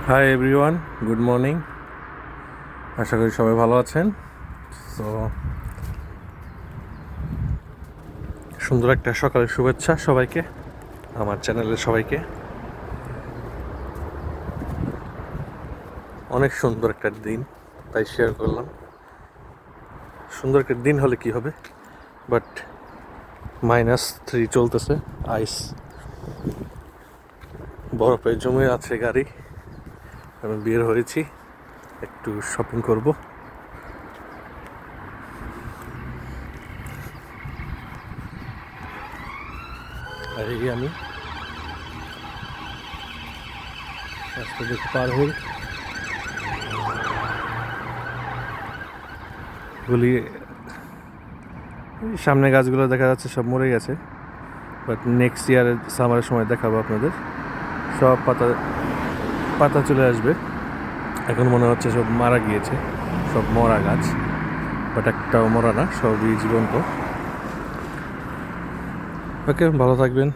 High everyone, good morning. আশা করি সবাই ভালো আছেন। সো সুন্দর একটা সকালের শুভেচ্ছা সবাইকে, আমার চ্যানেলের সবাইকে। অনেক সুন্দর একটা দিন, তাই শেয়ার করলাম। সুন্দর একটা দিন হলে কি হবে, বাট -3 চলতেছে, আইস বরফে জমে আছে গাড়ি। আমি বের হয়েছি একটু শপিং করব। আর এই আমি রাস্তা দেখে পার হই। গুলি সামনে গাছগুলো দেখা যাচ্ছে সব মরে গেছে, বাট নেক্সট ইয়ারের সামারের সময় দেখাবো আপনাদের। সব পাতা পাতা চলে আসবে। এখন মনে হচ্ছে সব মারা গিয়েছে, সব মরা গাছ, বাট একটাও মরা না, সবই জীবন্ত। ওকে, ভালো থাকবেন।